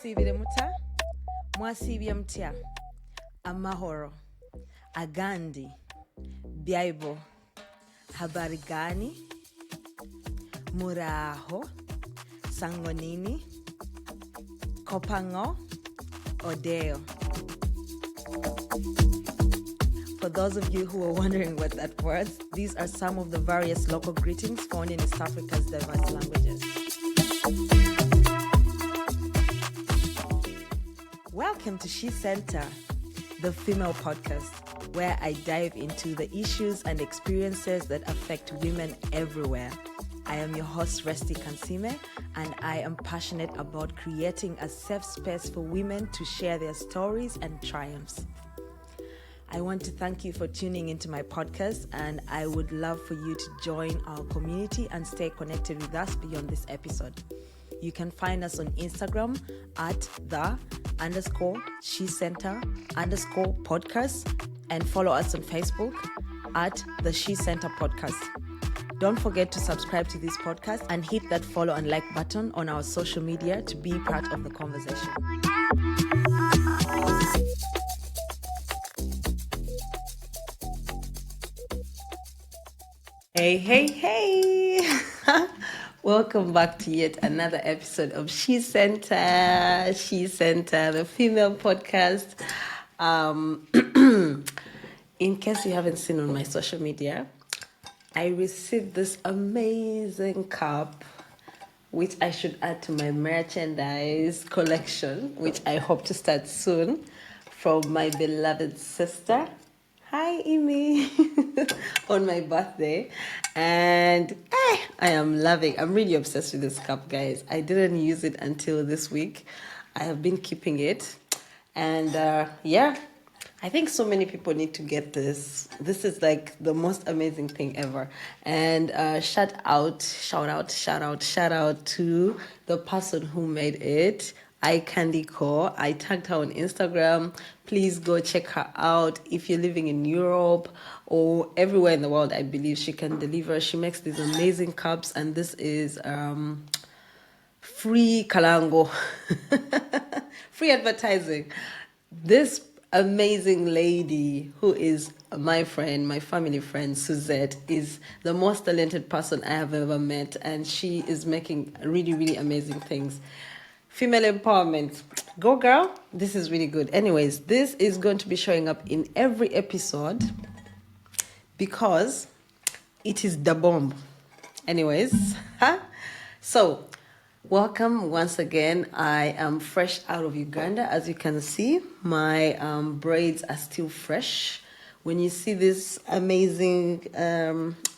Mwasibire muta, mwasibye mutya, amahoro, agandi, Bible, habari gani, muraho, sangonini, kopango, odeo. For those of you who are wondering what that was, these are some of the various local greetings found in East Africa's diverse languages. Welcome to SheCentre, the female podcast, where I dive into the issues and experiences that affect women everywhere. I am your host, Resti Kansime, and I am passionate about creating a safe space for women to share their stories and triumphs. I want to thank you for tuning into my podcast, and I would love for you to join our community and stay connected with us beyond this episode. You can find us on Instagram at _SheCentre_podcast and follow us on Facebook at the SheCentre Podcast. Don't forget to subscribe to this podcast and hit that follow and like button on our social media to be part of the conversation. Hey. Welcome back to yet another episode of SheCentre, the female podcast. In case you haven't seen on my social media, I received this amazing cup, which I should add to my merchandise collection, which I hope to start soon, from my beloved sister. Hi, Imi, on my birthday. And I'm really obsessed with this cup, guys. I didn't use it until this week. I have been keeping it. And I think so many people need to get this. This is like the most amazing thing ever. And shout out to the person who made it. Candy Co. I tagged her on Instagram. Please go check her out. If you're living in Europe or everywhere in the world, I believe she can deliver. She makes these amazing cups, and this is free kalango, free advertising. This amazing lady who is my friend, my family friend, Suzette, is the most talented person I have ever met, and she is making really, really amazing things. Female empowerment. Go girl. This is really good. Anyways, this is going to be showing up in every episode because it is the bomb. Anyways, so welcome once again. I am fresh out of Uganda. As you can see, my braids are still fresh. When you see this amazing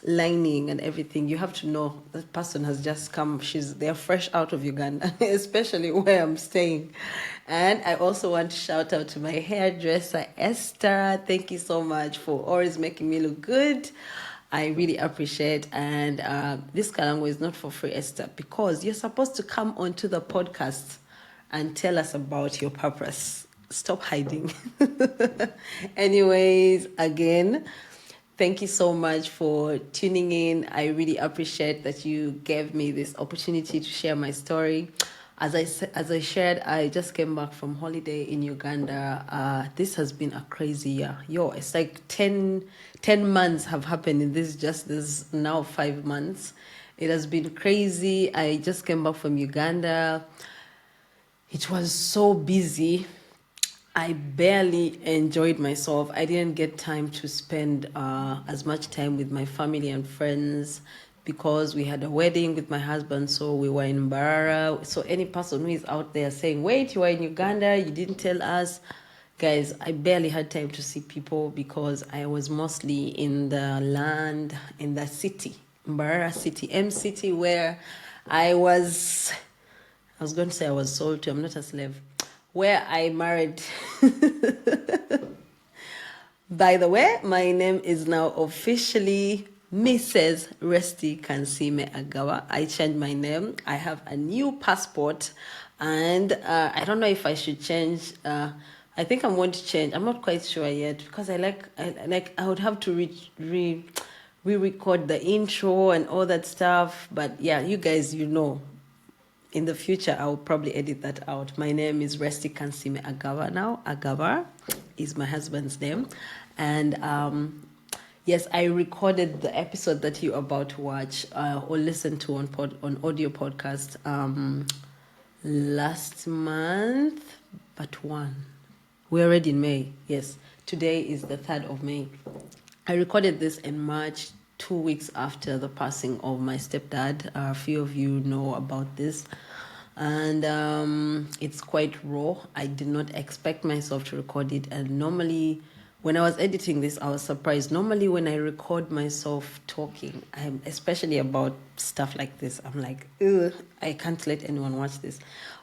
lining and everything, you have to know that person has just come. They're fresh out of Uganda, especially where I'm staying. And I also want to shout out to my hairdresser, Esther. Thank you so much for always making me look good. I really appreciate. And this Kalango is not for free, Esther, because you're supposed to come onto the podcast and tell us about your purpose. Stop hiding. Anyways, again, thank you so much for tuning in. I really appreciate that you gave me this opportunity to share my story. As I shared, I just came back from holiday in Uganda. This has been a crazy year. It's like 10 months have happened in this now 5 months. It has been crazy. I just came back from Uganda. It was so busy. I barely enjoyed myself. I didn't get time to spend as much time with my family and friends because we had a wedding with my husband, so we were in Mbarara. So any person who is out there saying, wait, you are in Uganda, you didn't tell us. Guys, I barely had time to see people because I was mostly in the city, Mbarara city, M city, where I was going to say I was sold to, I'm not a slave, where I married. By the way, my name is now officially Mrs. Resti Kansime Agawa. I changed my name. I have a new passport, and I don't know if I should change. I think I'm going to change. I'm not quite sure yet because I would have to re-record the intro and all that stuff. But yeah, you guys, in the future, I will probably edit that out. My name is Resti Kansime Agava now. Agava is my husband's name. And yes, I recorded the episode that you're about to watch or listen to on audio podcast last month, but one. We're already in May. Yes, today is the 3rd of May. I recorded this in March, 2 weeks after the passing of my stepdad. A few of you know about this. And it's quite raw. I did not expect myself to record it. And normally, when I was editing this, I was surprised. Normally, when I record myself talking, especially about stuff like this, I'm like, ugh, I can't let anyone watch this.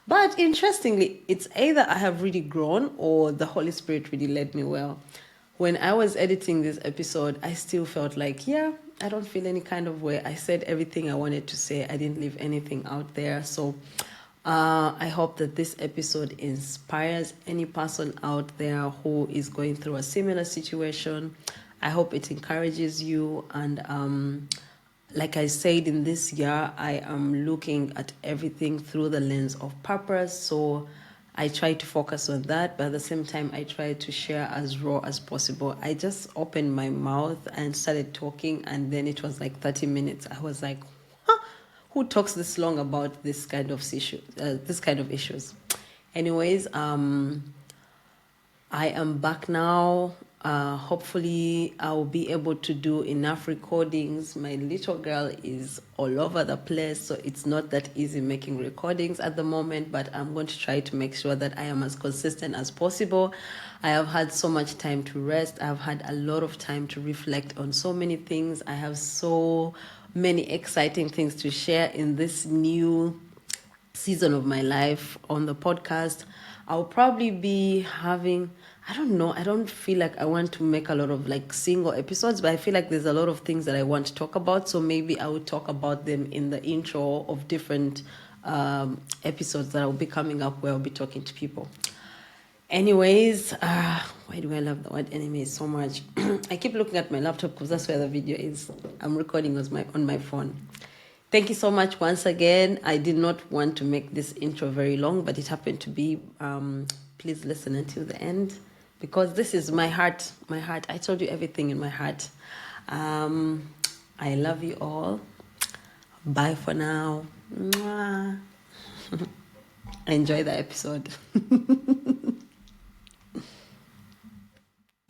But interestingly, it's either I have really grown or the Holy Spirit really led me well. When I was editing this episode, I still felt like, yeah, I don't feel any kind of way. I said everything I wanted to say. I didn't leave anything out there. So I hope that this episode inspires any person out there who is going through a similar situation. I hope it encourages you. And like I said, in this year, I am looking at everything through the lens of purpose. So I try to focus on that, but at the same time, I try to share as raw as possible. I just opened my mouth and started talking, and then it was like 30 minutes. I was like, who talks this long about this kind of issues? Anyways, I am back now. Hopefully, I'll be able to do enough recordings. My little girl is all over the place, so it's not that easy making recordings at the moment, but I'm going to try to make sure that I am as consistent as possible. I have had so much time to rest. I've had a lot of time to reflect on so many things. I have so many exciting things to share in this new season of my life on the podcast. I'll probably be having, I don't know, I don't feel like I want to make a lot of like single episodes, but I feel like there's a lot of things that I want to talk about. So maybe I will talk about them in the intro of different episodes that will be coming up where I'll be talking to people. Anyways, why do I love the word enemy so much? I keep looking at my laptop because that's where the video is. I'm recording on my phone. Thank you so much once again. I did not want to make this intro very long, but it happened to be. Please listen until the end because this is my heart. My heart. I told you everything in my heart. I love you all. Bye for now. Mwah. Enjoy the episode.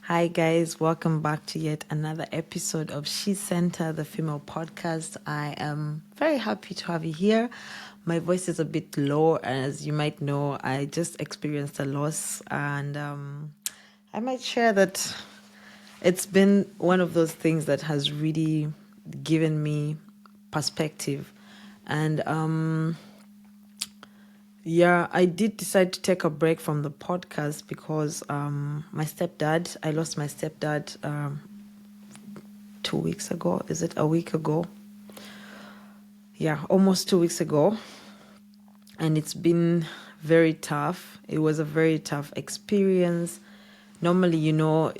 Hi guys, welcome back to yet another episode of SheCentre, the female podcast. I am very happy to have you here. My voice is a bit low, as you might know. I just experienced a loss, and I might share that it's been one of those things that has really given me perspective. And yeah, I did decide to take a break from the podcast because I lost my stepdad 2 weeks ago. Is it a week ago? Yeah, almost 2 weeks ago. And it's been very tough. It was a very tough experience. Normally, you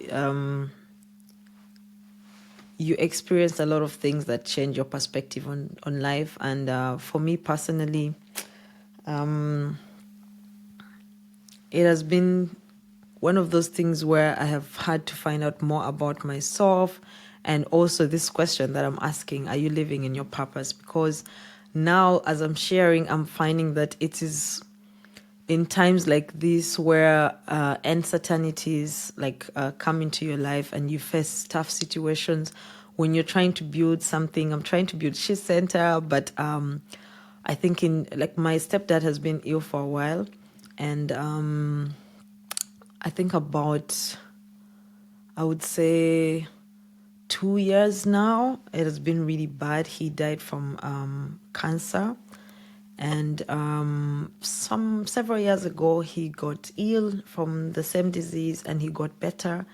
experience a lot of things that change your perspective on life. And for me personally, it has been one of those things where I have had to find out more about myself, and also this question that I'm asking, are you living in your purpose? Because now as I'm sharing, I'm finding that it is in times like this where uncertainties come into your life and you face tough situations when you're trying to build something. I'm trying to build SheCentre, but I think my stepdad has been ill for a while, and I think about, I would say 2 years now. It has been really bad. He died from cancer, and several years ago he got ill from the same disease, and he got better,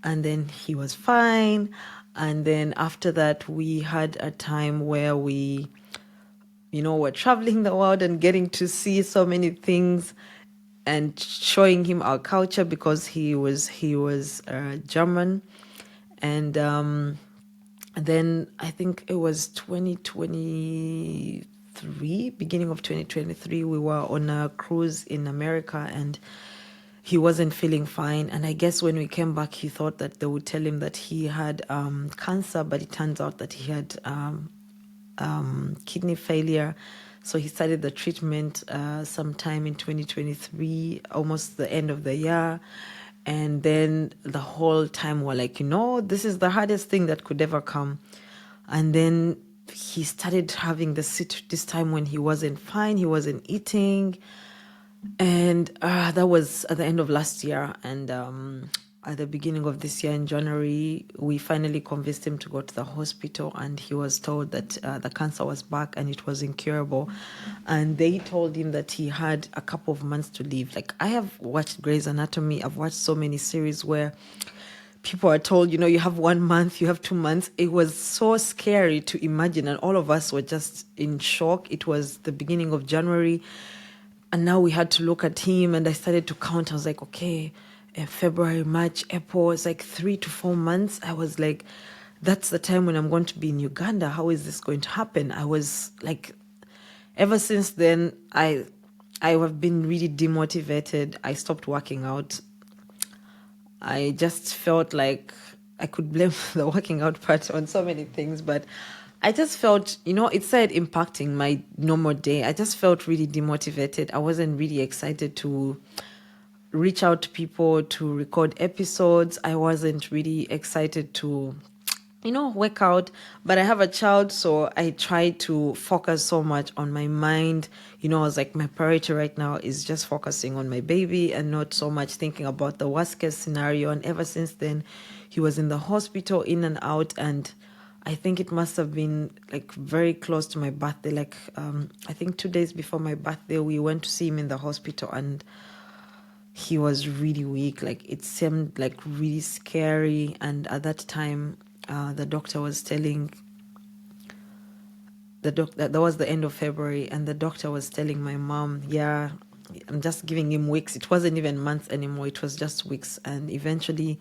and then he was fine. And then after that, we had a time where we we're traveling the world and getting to see so many things and showing him our culture because he was German. And then I think it was 2023 2023, beginning of 2023, we were on a cruise in America, and he wasn't feeling fine. And I guess when we came back, he thought that they would tell him that he had cancer, but it turns out that he had kidney failure. So he started the treatment sometime in 2023, almost the end of the year. And then the whole time we're like, this is the hardest thing that could ever come. And then he started having this time when he wasn't fine, he wasn't eating. And that was at the end of last year. And at the beginning of this year in January, we finally convinced him to go to the hospital, and he was told that the cancer was back and it was incurable. And they told him that he had a couple of months to live. Like, I have watched Grey's Anatomy. I've watched so many series where people are told, you have 1 month, you have 2 months. It was so scary to imagine, and all of us were just in shock. It was the beginning of January, and now we had to look at him, and I started to count. I was like, okay, February, March, April, it's like 3 to 4 months. I was like, that's the time when I'm going to be in Uganda. How is this going to happen? I was like, ever since then, I have been really demotivated. I stopped working out. I just felt like I could blame the working out part on so many things, but I just felt, it started impacting my normal day. I just felt really demotivated. I wasn't really excited to reach out to people, to record episodes. I wasn't really excited to, work out. But I have a child, so I try to focus so much on my mind. I was like, my priority right now is just focusing on my baby and not so much thinking about the worst case scenario. And ever since then, he was in the hospital, in and out. And I think it must have been like very close to my birthday. Like, I think 2 days before my birthday, we went to see him in the hospital, and he was really weak. Like, it seemed like really scary. And at that time, the doctor was telling that was the end of February, and the doctor was telling my mom, yeah, I'm just giving him weeks. It wasn't even months anymore. It was just weeks. And eventually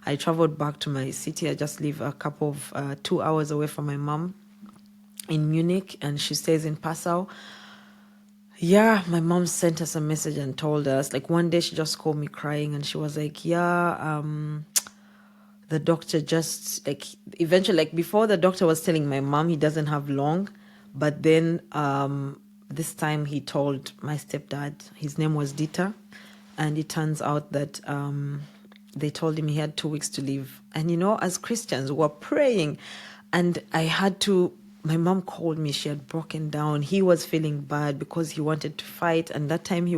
I traveled back to my city. I just live a couple of 2 hours away from my mom in Munich, and she stays in Passau. Yeah, my mom sent us a message and told us, like, one day she just called me crying, and she was like, the doctor just, like, eventually, like, before the doctor was telling my mom he doesn't have long, but then this time he told my stepdad. His name was Dieter, and it turns out that they told him he had 2 weeks to live. And as Christians, we were praying, and my mom called me. She had broken down. He was feeling bad because he wanted to fight. And that time we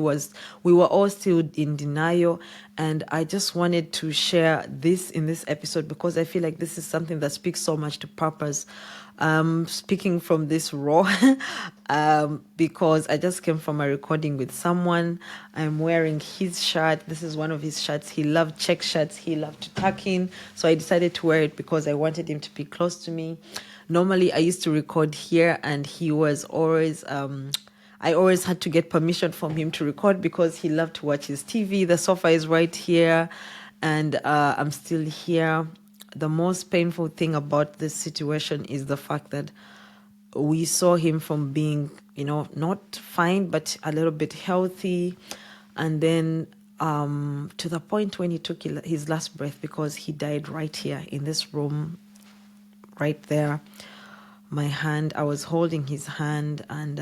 were all still in denial. And I just wanted to share this in this episode because I feel like this is something that speaks so much to purpose. Speaking from this raw, because I just came from a recording with someone. I'm wearing his shirt. This is one of his shirts. He loved check shirts. He loved to tuck in. So I decided to wear it because I wanted him to be close to me. Normally, I used to record here, and he was always, I always had to get permission from him to record because he loved to watch his TV. The sofa is right here, and I'm still here. The most painful thing about this situation is the fact that we saw him from being, not fine, but a little bit healthy. And then to the point when he took his last breath, because he died right here in this room, right there. My hand, I was holding his hand, and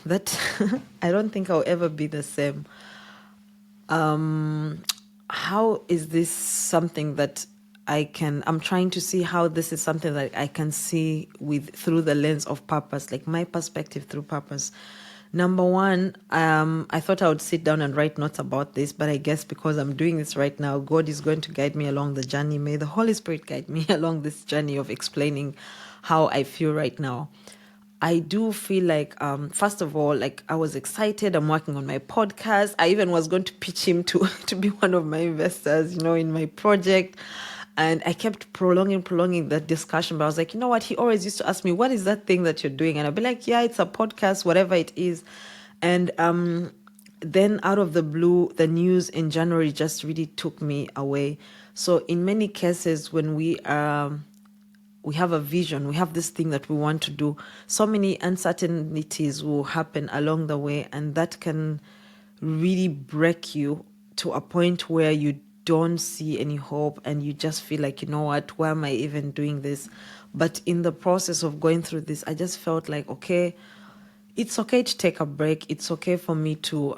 that I don't think I'll ever be the same. How is this something that I'm trying to see how this is something that I can see through the lens of purpose, like my perspective through purpose. Number one, I thought I would sit down and write notes about this, but I guess because I'm doing this right now, God is going to guide me along the journey. May the Holy Spirit guide me along this journey of explaining how I feel right now. I do feel like, first of all, like, I was excited. I'm working on my podcast. I even was going to pitch him to be one of my investors, in my project. And I kept prolonging that discussion. But I was like, you know what? He always used to ask me, what is that thing that you're doing? And I'd be like, yeah, it's a podcast, whatever it is. And then out of the blue, the news in January just really took me away. So in many cases, when we are we have a vision, we have this thing that we want to do, so many uncertainties will happen along the way, and that can really break you to a point where you don't see any hope and you just feel like, you know what, why am I even doing this? But in the process of going through this, I just felt like, okay, it's okay to take a break. It's okay for me to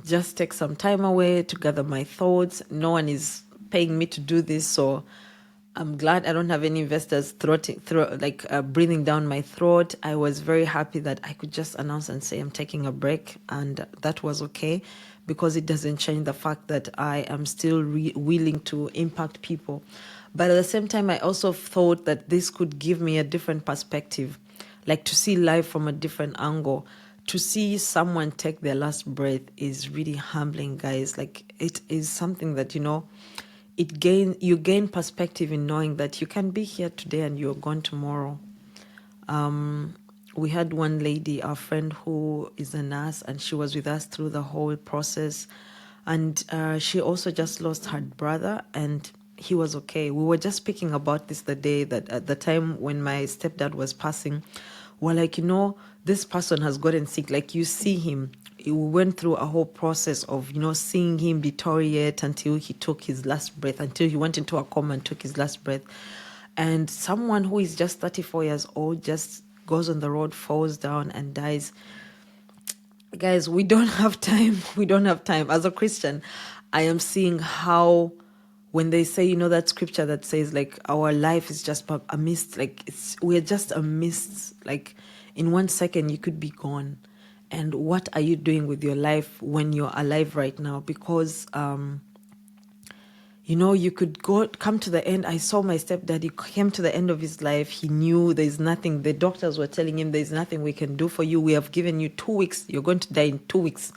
just take some time away to gather my thoughts. No one is paying me to do this, so I'm glad I don't have any investors breathing down my throat. I was very happy that I could just announce and say I'm taking a break, and that was okay, because it doesn't change the fact that I am still willing to impact people. But at the same time, I also thought that this could give me a different perspective, like to see life from a different angle. To see someone take their last breath is really humbling, guys. Like, it is something that, you gain perspective in knowing that you can be here today and you're gone tomorrow. We had one lady, our friend, who is a nurse, and she was with us through the whole process. And she also just lost her brother, and he was okay. We were just speaking about this the day that at the time when my stepdad was passing, we're like, this person has gotten sick. Like, you see him. We went through a whole process of, seeing him deteriorate until he took his last breath, until he went into a coma and took his last breath. And someone who is just 34 years old just goes on the road, falls down and dies. Guys, we don't have time. We don't have time. As a Christian, I am seeing how, when they say, that scripture that says, like, our life is just a mist, like, we're just a mist, like, in 1 second you could be gone. And what are you doing with your life when you're alive right now? Because you could come to the end. I saw my stepdad, he came to the end of his life. He knew there's nothing. The doctors were telling him there's nothing we can do for you. We have given you 2 weeks. You're going to die in 2 weeks.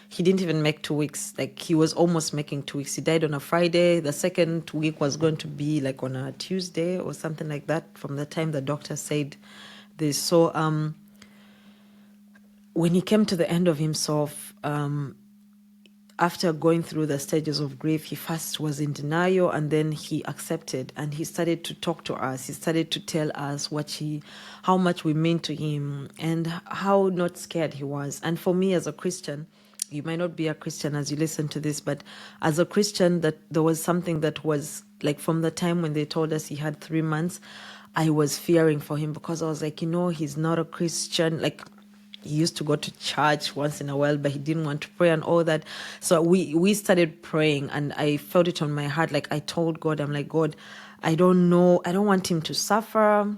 He didn't even make 2 weeks. Like, he was almost making 2 weeks. He died on a Friday. The second week was going to be like on a Tuesday or something like that from the time the doctor said this. So when he came to the end of himself, after going through the stages of grief, he first was in denial, and then he accepted, and he started to talk to us. He started to tell us how much we mean to him, and how not scared he was. And for me as a Christian, you might not be a Christian as you listen to this, but as a Christian, that there was something that was like, from the time when they told us he had 3 months, I was fearing for him, because I was like, he's not a Christian. Like, he used to go to church once in a while, but he didn't want to pray and all that. So we started praying, and I felt it on my heart. Like, I told God, I'm like, God, I don't know. I don't want him to suffer,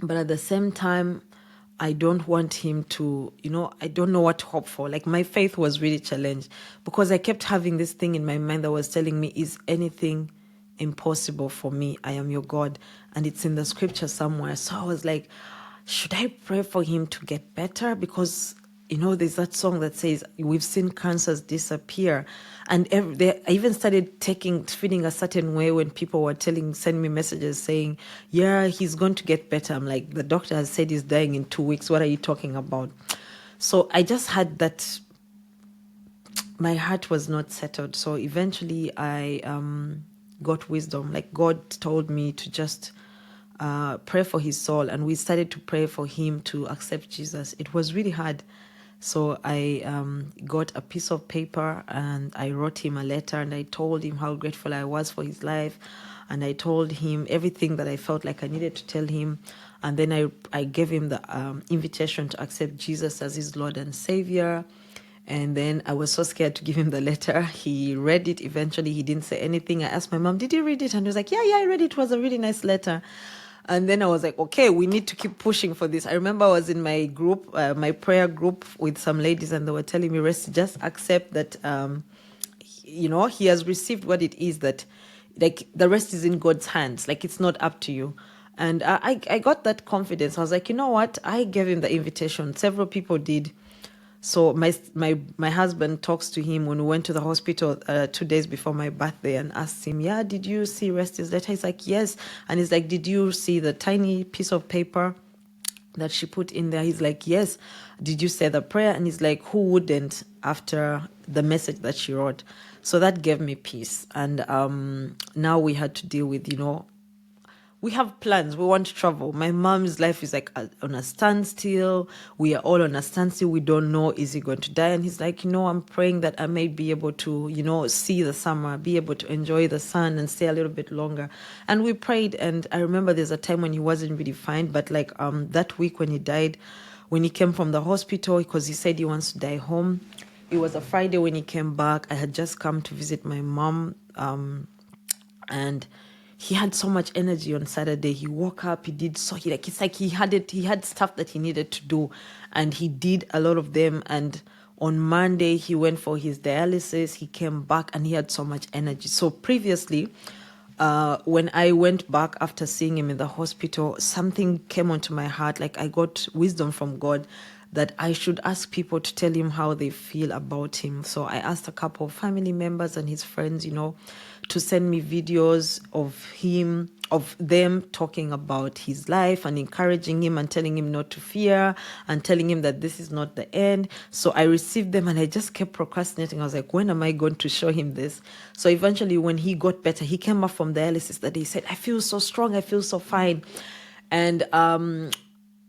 but at the same time, I don't want him to, I don't know what to hope for. Like, my faith was really challenged, because I kept having this thing in my mind that was telling me, is anything impossible for me? I am your God. And it's in the scripture somewhere. So I was like, should I pray for him to get better? Because, there's that song that says, we've seen cancers disappear. And I even started feeling a certain way when people were sending me messages saying, yeah, he's going to get better. I'm like, the doctor has said he's dying in 2 weeks. What are you talking about? So I just had that, my heart was not settled. So eventually I got wisdom. Like, God told me to just pray for his soul, and we started to pray for him to accept Jesus. It was really hard. So I got a piece of paper, and I wrote him a letter, and I told him how grateful I was for his life, and I told him everything that I felt like I needed to tell him. And then I gave him the invitation to accept Jesus as his Lord and Savior. And then I was so scared to give him the letter. He read it. Eventually, he didn't say anything. I asked my mom, did you read it? And he was like, yeah, I read it. It was a really nice letter. And then I was like, okay, we need to keep pushing for this. I remember I was in my group, my prayer group with some ladies, and they were telling me, Rest, just accept that, he has received what it is, that, like, the rest is in God's hands. Like, it's not up to you. And I got that confidence. I was like, you know what? I gave him the invitation. Several people did. So my husband talks to him when we went to the hospital 2 days before my birthday, and asked him, yeah, did you see Resti's letter? He's like, yes. And he's like, did you see the tiny piece of paper that she put in there? He's like, yes. Did you say the prayer? And he's like, who wouldn't, after the message that she wrote? So that gave me peace. And now we had to deal with, we have plans. We want to travel. My mom's life is like on a standstill. We are all on a standstill. We don't know, is he going to die? And he's like, I'm praying that I may be able to, see the summer, be able to enjoy the sun and stay a little bit longer. And we prayed. And I remember there's a time when he wasn't really fine, but like that week when he died, when he came from the hospital, because he said he wants to die home. It was a Friday when he came back. I had just come to visit my mom, and he had so much energy on Saturday. He woke up, it's like he had stuff that he needed to do, and he did a lot of them. And on Monday, he went for his dialysis. He came back and he had so much energy. So previously, when I went back after seeing him in the hospital, something came onto my heart. Like I got wisdom from God that I should ask people to tell him how they feel about him. So I asked a couple of family members and his friends, to send me videos of them talking about his life and encouraging him and telling him not to fear and telling him that this is not the end. So I received them and I just kept procrastinating. I was like, when am I going to show him this? So eventually when he got better, he came up from dialysis that day. He said, I feel so strong. I feel so fine. And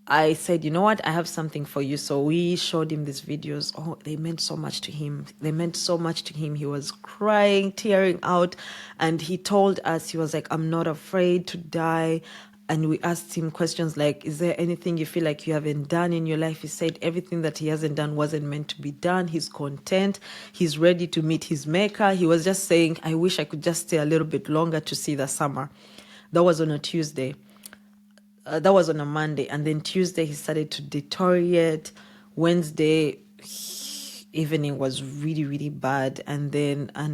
I said, you know what? I have something for you. So we showed him these videos. Oh, they meant so much to him. They meant so much to him. He was crying, tearing out. And he told us, he was like, I'm not afraid to die. And we asked him questions like, is there anything you feel like you haven't done in your life? He said everything that he hasn't done wasn't meant to be done. He's content. He's ready to meet his maker. He was just saying, I wish I could just stay a little bit longer to see the summer. That was on a Tuesday. That was on a Monday. And then Tuesday, he started to deteriorate. Wednesday evening was really, really bad. And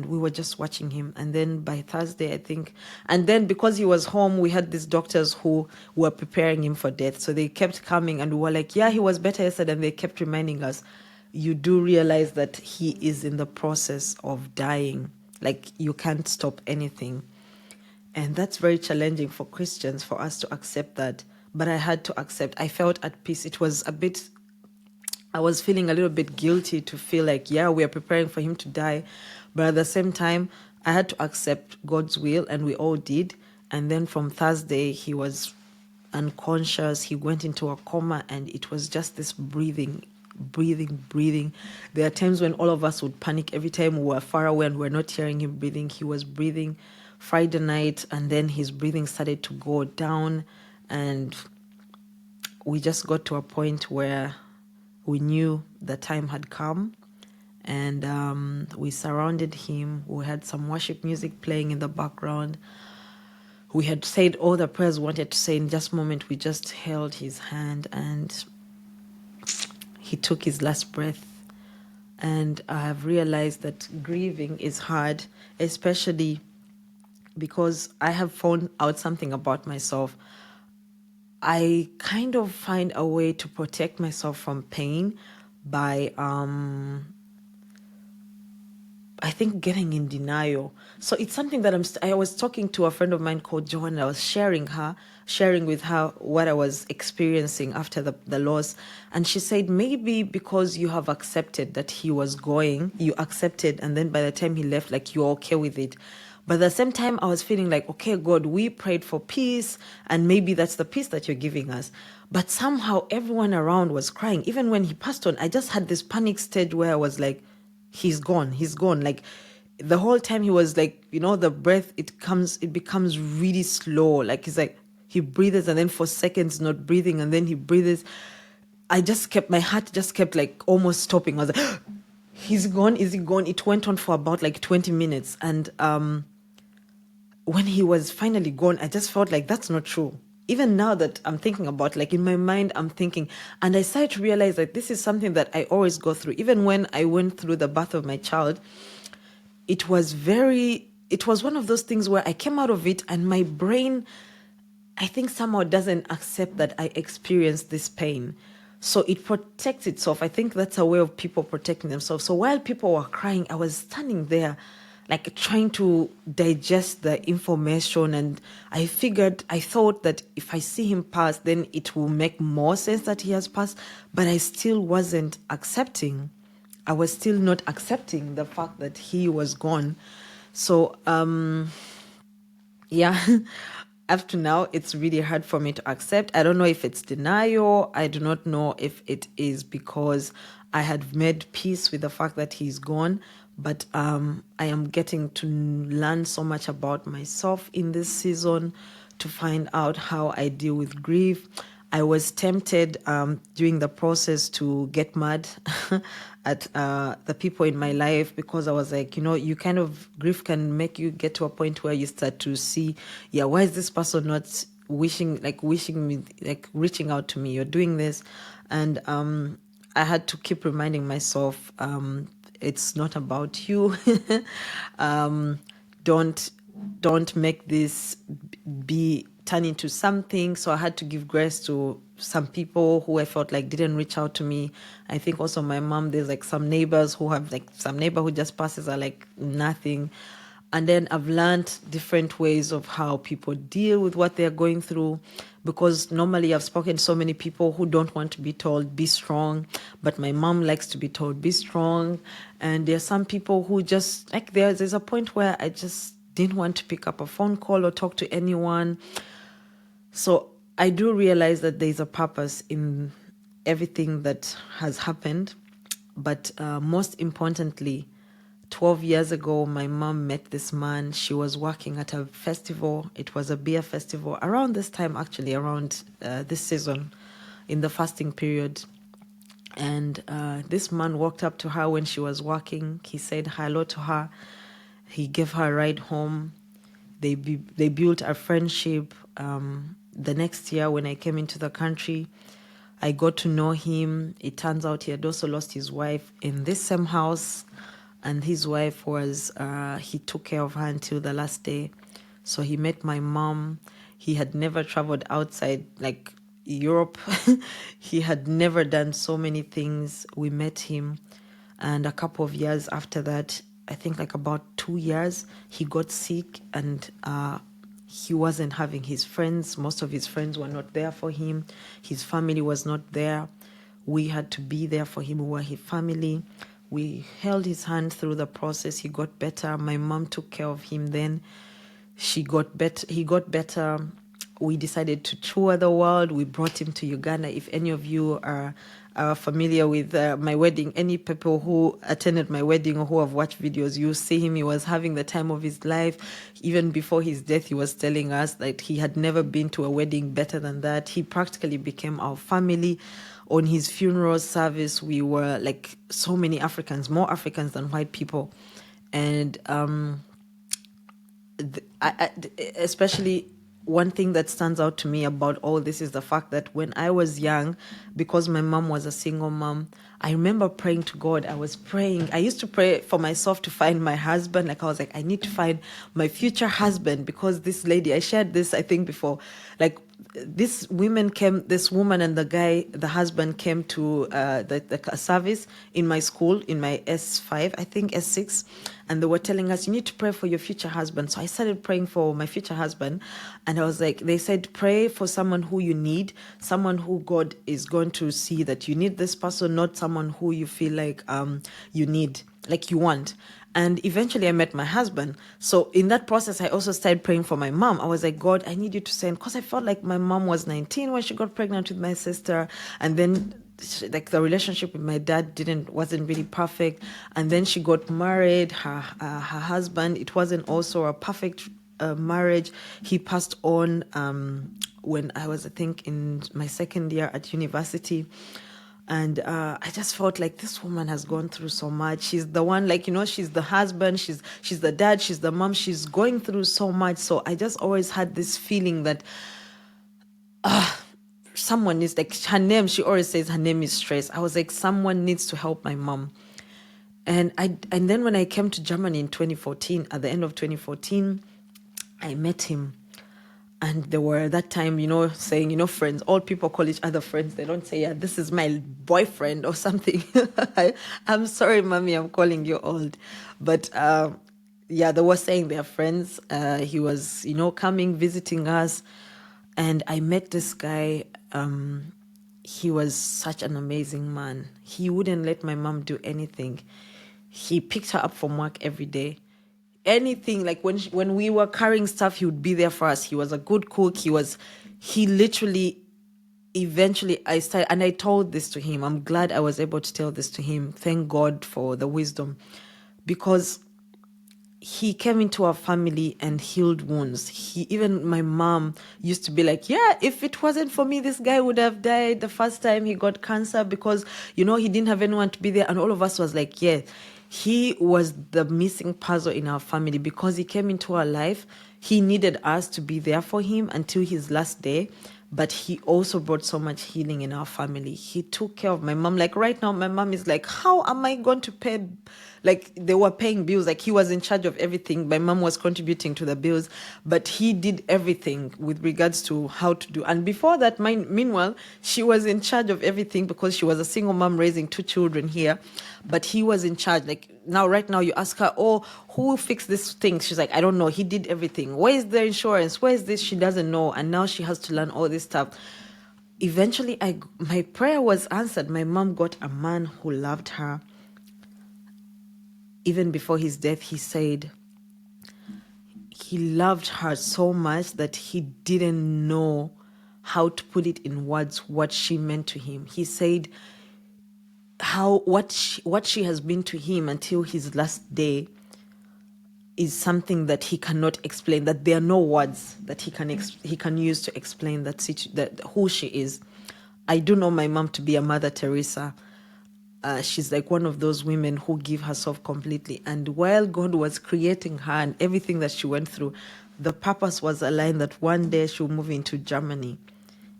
we were just watching him. And then by Thursday, I think, and then because he was home, we had these doctors who were preparing him for death. So they kept coming and we were like, yeah, he was better yesterday. And they kept reminding us, you do realize that he is in the process of dying. Like you can't stop anything. And that's very challenging for Christians, for us to accept that. But I had to accept. I felt at peace. I was feeling a little bit guilty to feel like, yeah, we are preparing for him to die. But at the same time, I had to accept God's will, and we all did. And then from Thursday, he was unconscious. He went into a coma, and it was just this breathing. There are times when all of us would panic every time we were far away and we were not hearing him breathing. He was breathing Friday night, and then his breathing started to go down, and we just got to a point where we knew the time had come, and we surrounded him. We had some worship music playing in the background. We had said all the prayers we wanted to say. In just a moment, we just held his hand, and he took his last breath. And I have realized that grieving is hard, especially because I have found out something about myself. I kind of find a way to protect myself from pain by, I think, getting in denial. So it's something that I was talking to a friend of mine called Joanna. I was sharing with her what I was experiencing after the loss. And she said, maybe because you have accepted that he was going, you accepted, and then by the time he left, like you're okay with it. But at the same time, I was feeling like, okay, God, we prayed for peace, and maybe that's the peace that you're giving us. But somehow everyone around was crying. Even when he passed on, I just had this panic stage where I was like, he's gone. Like the whole time he was like, the breath, it becomes really slow. Like it's like he breathes and then for seconds not breathing, and then he breathes. My heart just kept like almost stopping. I was like, he's gone, is he gone? It went on for about like 20 minutes. And when he was finally gone, I just felt like that's not true. Even now that I'm thinking about, like in my mind, I'm thinking, and I started to realize that this is something that I always go through. Even when I went through the birth of my child, it was one of those things where I came out of it and my brain, I think somehow doesn't accept that I experienced this pain. So it protects itself. I think that's a way of people protecting themselves. So while people were crying, I was standing there like trying to digest the information, and I thought that if I see him pass, then it will make more sense that he has passed, but I still wasn't accepting. I was still not accepting the fact that he was gone. So, yeah, up to now, it's really hard for me to accept. I don't know if it's denial. I do not know if it is because I had made peace with the fact that he's gone. But I am getting to learn so much about myself in this season to find out how I deal with grief. I was tempted during the process to get mad at the people in my life, because I was like, you kind of, grief can make you get to a point where you start to see, yeah, why is this person not wishing me, like reaching out to me, you're doing this. And I had to keep reminding myself, it's not about you. don't don't make this be turn into something. So I had to give grace to some people who I felt like didn't reach out to me. I think also my mom, there's like some neighbors who have, like some neighbor who just passes are like nothing. And then I've learned different ways of how people deal with what they're going through, because normally I've spoken to so many people who don't want to be told, be strong. But my mom likes to be told, be strong. And there's some people who just, like, there's a point where I just didn't want to pick up a phone call or talk to anyone. So I do realize that there's a purpose in everything that has happened. But most importantly, 12 years ago, my mom met this man. She was working at a festival. It was a beer festival around this time, actually, around this season, in the fasting period. And this man walked up to her when she was working. He said hello to her. He gave her a ride home. They built a friendship. The next year, when I came into the country, I got to know him. It turns out he had also lost his wife in this same house. And his wife was, he took care of her until the last day. So he met my mom. He had never traveled outside, like Europe. He had never done so many things. We met him. And a couple of years after that, I think like about 2 years, he got sick, and he wasn't having his friends. Most of his friends were not there for him. His family was not there. We had to be there for him. We were his family. We held his hand through the process. He got better. My mom took care of him then. He got better. We decided to tour the world. We brought him to Uganda. If any of you are familiar with my wedding, any people who attended my wedding or who have watched videos, you see him. He was having the time of his life. Even before his death, he was telling us that he had never been to a wedding better than that. He practically became our family. On his funeral service, we were like so many Africans, more Africans than white people. And especially one thing that stands out to me about all this is the fact that when I was young, because my mom was a single mom, I remember praying to God. I used to pray for myself to find my husband. Like I was like, I need to find my future husband, because this lady, I shared this, I think before, like this woman and the husband came to the service in my school, in my S5, I think S6. And they were telling us, you need to pray for your future husband. So I started praying for my future husband. And I was like, they said, pray for someone who you need, someone who God is going to see that you need this person, not someone who you feel like you need, like you want. And eventually I met my husband. So in that process, I also started praying for my mom. I was like, God, I need you to send, because I felt like my mom was 19 when she got pregnant with my sister. And then like the relationship with my dad wasn't really perfect. And then she got married. Her husband, it wasn't also a perfect marriage. He passed on when I was, I think, in my second year at university. And I just felt like this woman has gone through so much. She's the one, like, she's the husband, she's the dad, she's the mom, she's going through so much. So I just always had this feeling that someone is like, she always says her name is Stress. I was like, someone needs to help my mom. And then when I came to Germany in 2014, at the end of 2014, I met him. And they were at that time, saying, friends, all people call each other friends. They don't say, yeah, this is my boyfriend or something. I'm sorry, mommy, I'm calling you old. But they were saying they're friends. He was, coming, visiting us. And I met this guy. he was such an amazing man. He wouldn't let my mom do anything. He picked her up from work every day. Anything, like when we were carrying stuff, he would be there for us. He was a good cook. He literally, eventually I told this to him. I'm glad I was able to tell this to him. Thank God for the wisdom, because he came into our family and healed wounds. Even my mom used to be like, yeah, if it wasn't for me, this guy would have died the first time he got cancer, because, he didn't have anyone to be there. And all of us was like, yeah, he was the missing puzzle in our family, because he came into our life. He needed us to be there for him until his last day. But he also brought so much healing in our family. He took care of my mom. Like right now, my mom is like, how am I going to pay? Like they were paying bills. Like he was in charge of everything. My mom was contributing to the bills, but he did everything with regards to how to do. And before that, meanwhile, she was in charge of everything because she was a single mom raising 2 children here. But he was in charge. Like right now, you ask her, oh, who fixed this thing? She's like, I don't know. He did everything. Where is the insurance? Where is this? She doesn't know. And now she has to learn all this stuff. Eventually, my prayer was answered. My mom got a man who loved her. Even before his death, he said he loved her so much that he didn't know how to put it in words what she meant to him. He said what she has been to him until his last day is something that he cannot explain, that there are no words that he can use to explain that who she is. I do know my mom to be a Mother Teresa. She's like one of those women who give herself completely. And while God was creating her and everything that she went through, the purpose was aligned that one day she will move into Germany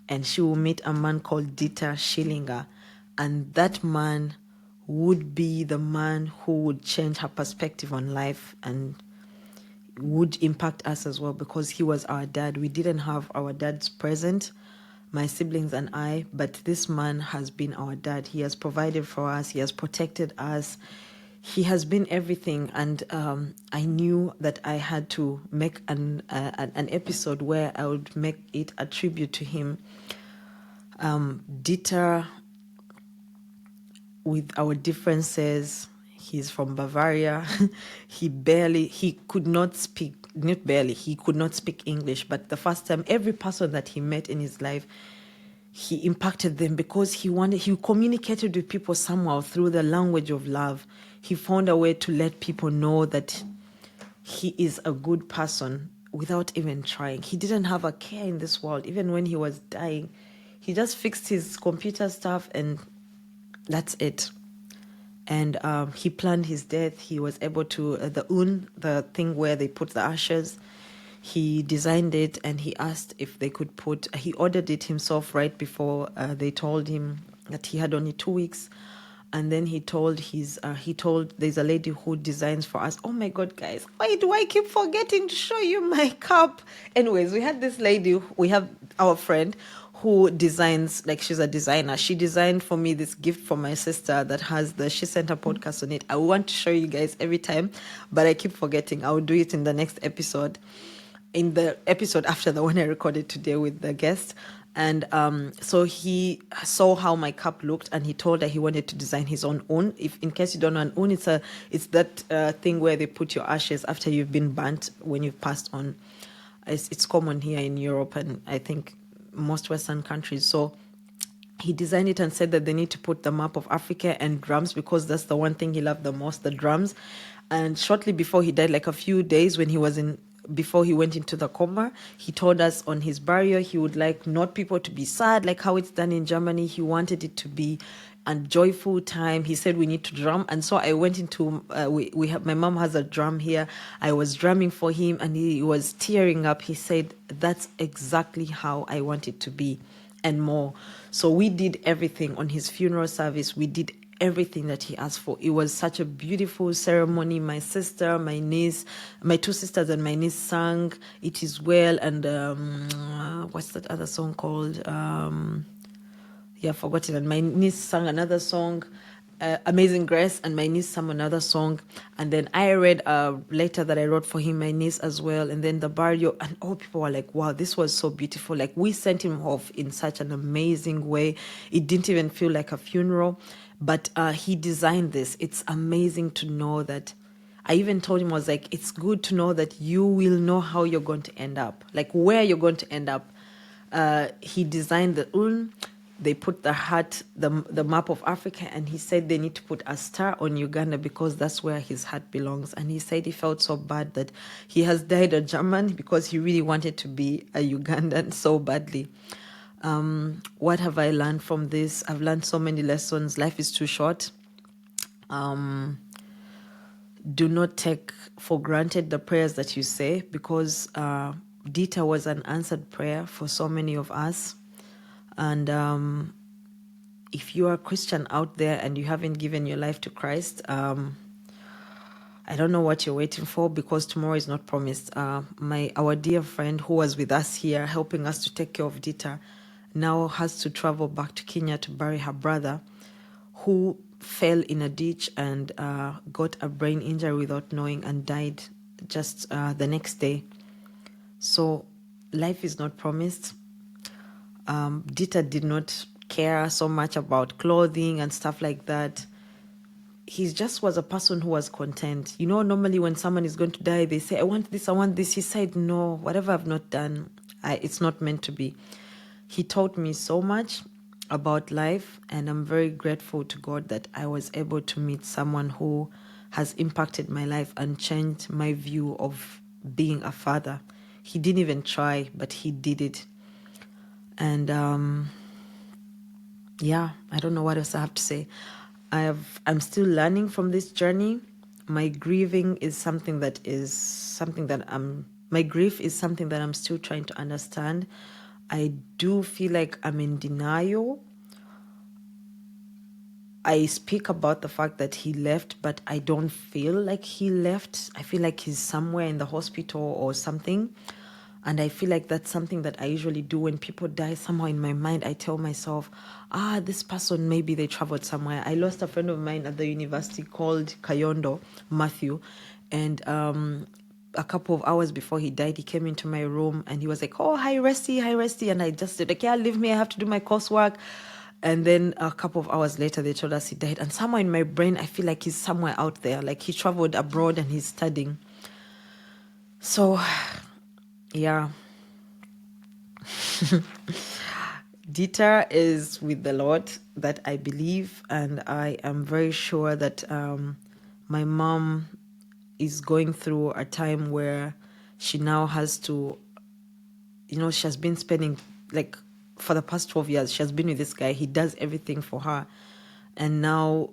and she will meet a man called Dieter Schillinger. And that man would be the man who would change her perspective on life and would impact us as well, because he was our dad. We didn't have our dads present, my siblings and I, but this man has been our dad. He has provided for us. He has protected us. He has been everything. And I knew that I had to make an episode where I would make it a tribute to him. Dieter, with our differences, he's from Bavaria. He could not speak English. But the first time, every person that he met in his life, he impacted them, because he communicated with people somehow through the language of love. He found a way to let people know that he is a good person without even trying. He didn't have a care in this world. Even when he was dying, he just fixed his computer stuff and that's it. And he planned his death. He was able to, the thing where they put the ashes, he designed it, and he asked if they could he ordered it himself right before they told him that he had only 2 weeks. And then he told there's a lady who designs for us. Oh my God, guys, why do I keep forgetting to show you my cup? Anyways, we had this lady, we have our friend who designs, like she's a designer. She designed for me this gift for my sister that has the SheCentre Podcast on it. I want to show you guys every time, but I keep forgetting. I'll do it in the next episode, in the episode after the one I recorded today with the guest. And so he saw how my cup looked, and he told her he wanted to design his own urn. If, in case you don't know, an urn, it's that thing where they put your ashes after you've been burnt when you've passed on. It's common here in Europe and I think most Western countries. So he designed it and said that they need to put the map of Africa and drums, because that's the one thing he loved the most, the drums. And shortly before he died, like a few days before he went into the coma, he told us on his burial he would like not people to be sad like how it's done in Germany. He wanted it to be a joyful time. He said we need to drum. And so I went into my mom has a drum here. I was drumming for him and he was tearing up. He said that's exactly how I want it to be and more. So we did everything on his funeral service. We did everything that he asked for. It was such a beautiful ceremony. My sister, my niece, my 2 sisters and my niece sang It Is Well, and what's that other song called? I've forgotten. And my niece sang another song. Amazing Grace, and my niece sang another song. And then I read a letter that I wrote for him, my niece as well. And then the barrio, and all people were like, wow, this was so beautiful. Like, we sent him off in such an amazing way. It didn't even feel like a funeral, but he designed this. It's amazing to know that. I even told him, I was like, it's good to know that you will know how you're going to end up, like where you're going to end up. He designed the urn. They put the heart, the map of Africa, and he said they need to put a star on Uganda because that's where his heart belongs. And he said he felt so bad that he has died a German because he really wanted to be a Ugandan so badly. What have I learned from this? I've learned so many lessons. Life is too short. Do not take for granted the prayers that you say, because Dita was an answered prayer for so many of us. And if you are a Christian out there and you haven't given your life to Christ, I don't know what you're waiting for, because tomorrow is not promised. Our dear friend who was with us here helping us to take care of Dita now has to travel back to Kenya to bury her brother, who fell in a ditch and got a brain injury without knowing and died just the next day. So life is not promised. Dita did not care so much about clothing and stuff like that. He just was a person who was content. You know, normally when someone is going to die, they say, I want this, I want this. He said, no, whatever I've not done, it's not meant to be. He taught me so much about life, and I'm very grateful to God that I was able to meet someone who has impacted my life and changed my view of being a father. He didn't even try, but he did it. And I don't know what else I have to say. I'm still learning from this journey. My grieving is something that my grief is something that I'm still trying to understand. I do feel like I'm in denial. I speak about the fact that he left, but I don't feel like he left. I feel like he's somewhere in the hospital or something. And I feel like that's something that I usually do when people die. Somehow in my mind, I tell myself, this person, maybe they traveled somewhere. I lost a friend of mine at the university called Kayondo, Matthew. And a couple of hours before he died, he came into my room and he was like, oh, hi, Resty. And I just said, like, yeah, leave me. I have to do my coursework. And then a couple of hours later, they told us he died. And somewhere in my brain, I feel like he's somewhere out there. Like he traveled abroad and he's studying. So, yeah. Dita is with the Lord, that I believe. And I am very sure that my mom is going through a time where she now has to, she has been spending, like, for the past 12 years, she has been with this guy. He does everything for her. And now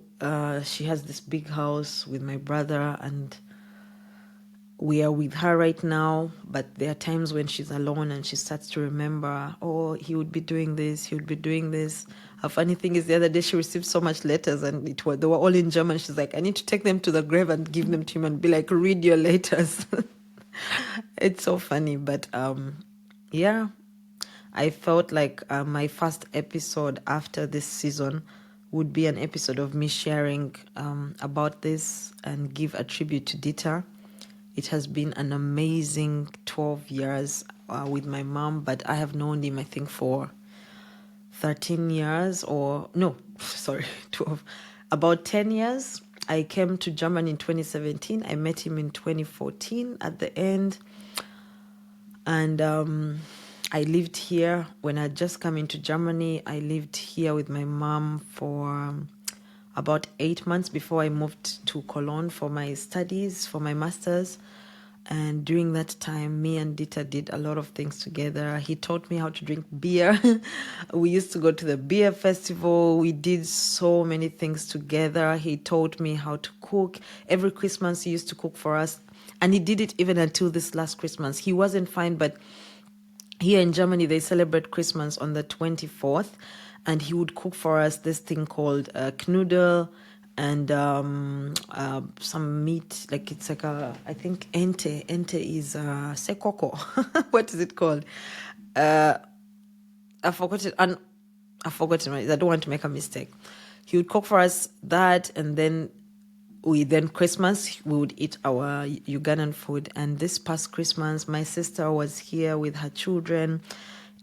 she has this big house with my brother, and we are with her right now. But there are times when she's alone and she starts to remember, oh, he would be doing this, he would be doing this. A funny thing is, the other day she received so much letters, and they were all in German. She's like, I need to take them to the grave and give them to him and be like, read your letters. It's so funny. But yeah, I felt like my first episode after this season would be an episode of me sharing about this and give a tribute to Dita. It has been an amazing 12 years with my mom, but I have known him, I think, for 13 years 12, about 10 years. I came to Germany in 2017. I met him in 2014 at the end. And I lived here when I had just come into Germany. I lived here with my mom for about 8 months before I moved to Cologne for my studies, for my master's. And during that time, me and Dita did a lot of things together. He taught me how to drink beer. We used to go to the beer festival. We did so many things together. He taught me how to cook. Every Christmas, he used to cook for us. And he did it even until this last Christmas. He wasn't fine, but here in Germany, they celebrate Christmas on the 24th. And he would cook for us this thing called knödel, and some meat, like it's like I think ente is sekoko. What is it called? I forgot it. I don't want to make a mistake. he would cook for us that, and then Christmas we would eat our Ugandan food. And this past Christmas, my sister was here with her children.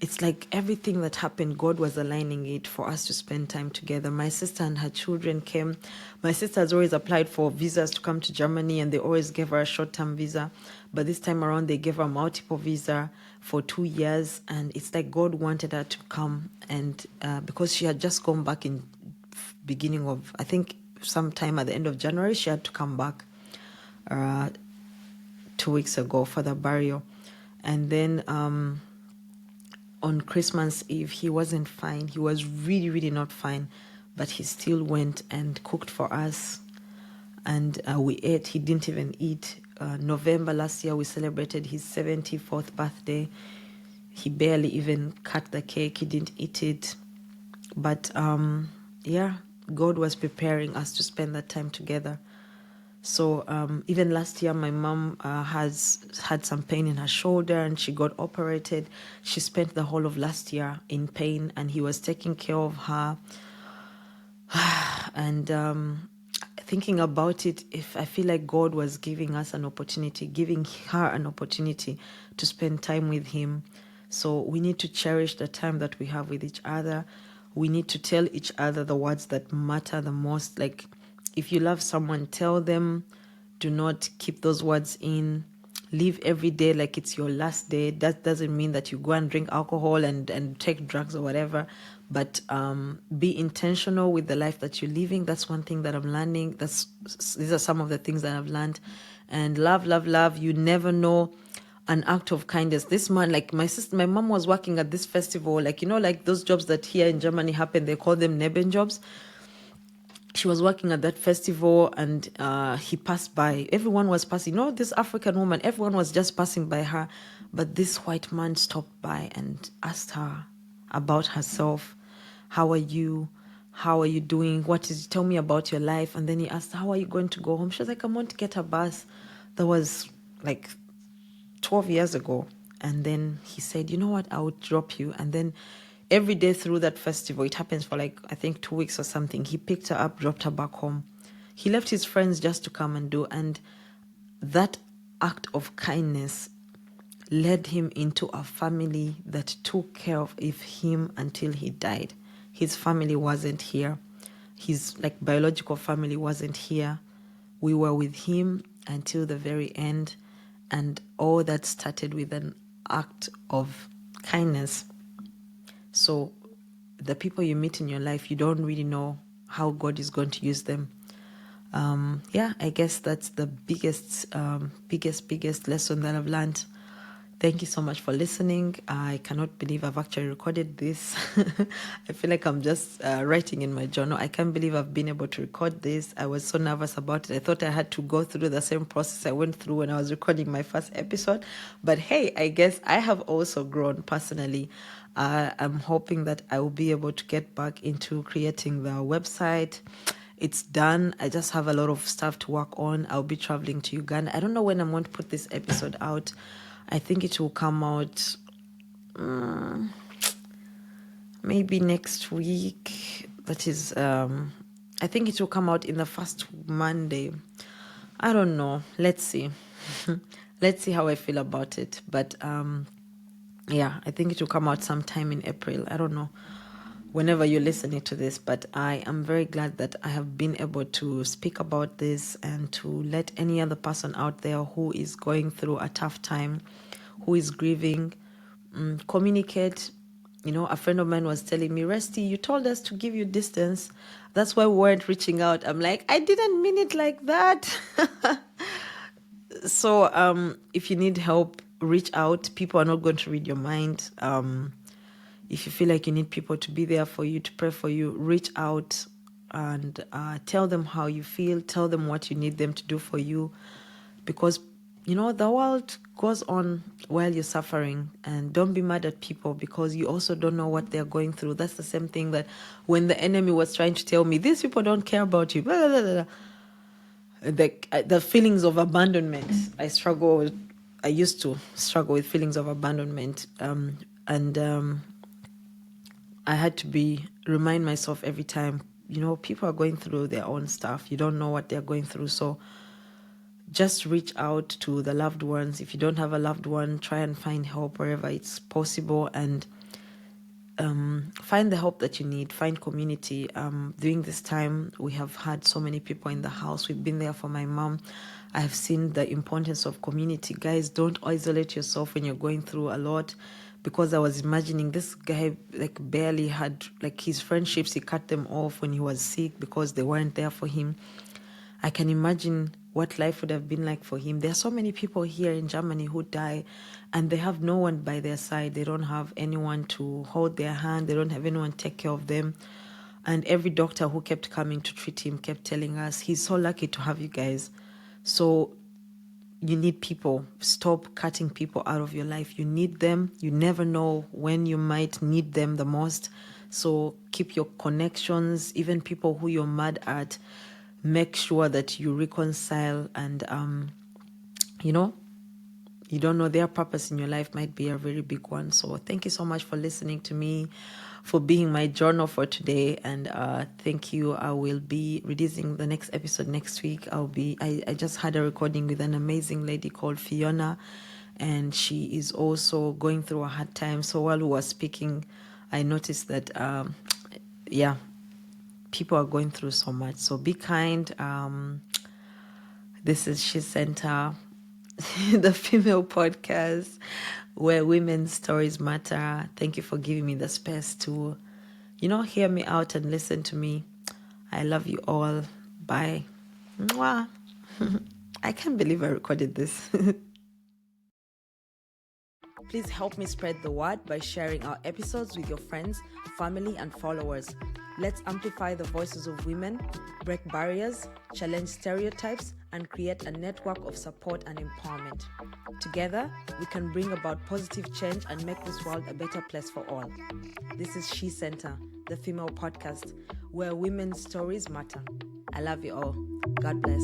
It's like everything that happened, God was aligning it for us to spend time together. My sister and her children came. My sister has always applied for visas to come to Germany, and they always gave her a short-term visa. But this time around, they gave her multiple visa for 2 years. And it's like God wanted her to come. And because she had just gone back in beginning of, I think, sometime at the end of January, she had to come back 2 weeks ago for the burial. And then on Christmas Eve, he wasn't fine. He was really, really not fine. But he still went and cooked for us. And we ate. He didn't even eat. November last year, we celebrated his 74th birthday. He barely even cut the cake. He didn't eat it. But God was preparing us to spend that time together. So even last year, my mom has had some pain in her shoulder, and she got operated. She spent the whole of last year in pain, and he was taking care of her. And thinking about it, if I feel like God was giving us an opportunity, giving her an opportunity to spend time with him. So we need to cherish the time that we have with each other. We need to tell each other the words that matter the most. Like, if you love someone, tell them. Do not keep those words in. Live every day like it's your last day. That doesn't mean that you go and drink alcohol and take drugs or whatever. But be intentional with the life that you're living. That's one thing that I'm learning. These are some of the things that I've learned. And love, love, love. You never know an act of kindness. This man, like my mom was working at this festival, like, like those jobs that here in Germany happen, they call them Nebenjobs. She was working at that festival, and he passed by. Everyone was passing. This African woman, everyone was just passing by her. But this white man stopped by and asked her about herself. How are you? How are you doing? Tell me about your life. And then he asked, how are you going to go home? She was like, I'm going to get a bus. That was like 12 years ago. And then he said, you know what? I would drop you. And then every day through that festival, it happens for like, I think 2 weeks or something, he picked her up, dropped her back home. He left his friends just to come and do. And that act of kindness led him into a family that took care of him until he died. His family wasn't here. His biological family wasn't here. We were with him until the very end. And all that started with an act of kindness. So the people you meet in your life, you don't really know how God is going to use them. I guess that's the biggest lesson that I've learned. Thank you so much for listening. I cannot believe I've actually recorded this. I feel like I'm just writing in my journal. I can't believe I've been able to record this. I was so nervous about it. I thought I had to go through the same process I went through when I was recording my first episode. But hey, I guess I have also grown personally. I'm hoping that I will be able to get back into creating the website. It's done. I just have a lot of stuff to work on. I'll be traveling to Uganda. I don't know when I'm going to put this episode out. I think it will come out maybe next week. That is, I think it will come out in the first Monday. I don't know. Let's see. Let's see how I feel about it. But I think it will come out sometime in April. I don't know whenever you're listening to this, but I am very glad that I have been able to speak about this and to let any other person out there who is going through a tough time, who is grieving, communicate. A friend of mine was telling me, Resty, you told us to give you distance. That's why we weren't reaching out. I'm like, I didn't mean it like that. So if you need help, reach out. People are not going to read your mind. If you feel like you need people to be there for you, to pray for you, reach out and tell them how you feel. Tell them what you need them to do for you. Because, the world goes on while you're suffering. And don't be mad at people because you also don't know what they're going through. That's the same thing that when the enemy was trying to tell me, these people don't care about you. Blah, blah, blah, blah. The feelings of abandonment. I used to struggle with feelings of abandonment. I had to remind myself every time, people are going through their own stuff. You don't know what they're going through. So just reach out to the loved ones. If you don't have a loved one, try and find help wherever it's possible, and find the help that you need. Find community. During this time, we have had so many people in the house. We've been there for my mom. I have seen the importance of community. Guys, don't isolate yourself when you're going through a lot, because I was imagining this guy barely had his friendships. He cut them off when he was sick because they weren't there for him. I can imagine what life would have been like for him. There are so many people here in Germany who die and they have no one by their side. They don't have anyone to hold their hand. They don't have anyone to take care of them. And every doctor who kept coming to treat him kept telling us, he's so lucky to have you guys. So you need people. Stop cutting people out of your life. You need them. You never know when you might need them the most. So keep your connections, even people who you're mad at. Make sure that you reconcile, and you don't know, their purpose in your life might be a very big one. So thank you so much for listening to me, for being my journal for today, and thank you. I will be releasing the next episode next week. I just had a recording with an amazing lady called Fiona, and she is also going through a hard time. So while we were speaking, I noticed that people are going through so much. So be kind. This is SheCentre, the female podcast where women's stories matter. Thank you for giving me the space to, hear me out and listen to me. I love you all. Bye. Mwah. I can't believe I recorded this. Please help me spread the word by sharing our episodes with your friends, family, and followers. Let's amplify the voices of women, break barriers, challenge stereotypes, and create a network of support and empowerment. Together, we can bring about positive change and make this world a better place for all. This is SheCentre, the female podcast, where women's stories matter. I love you all. God bless.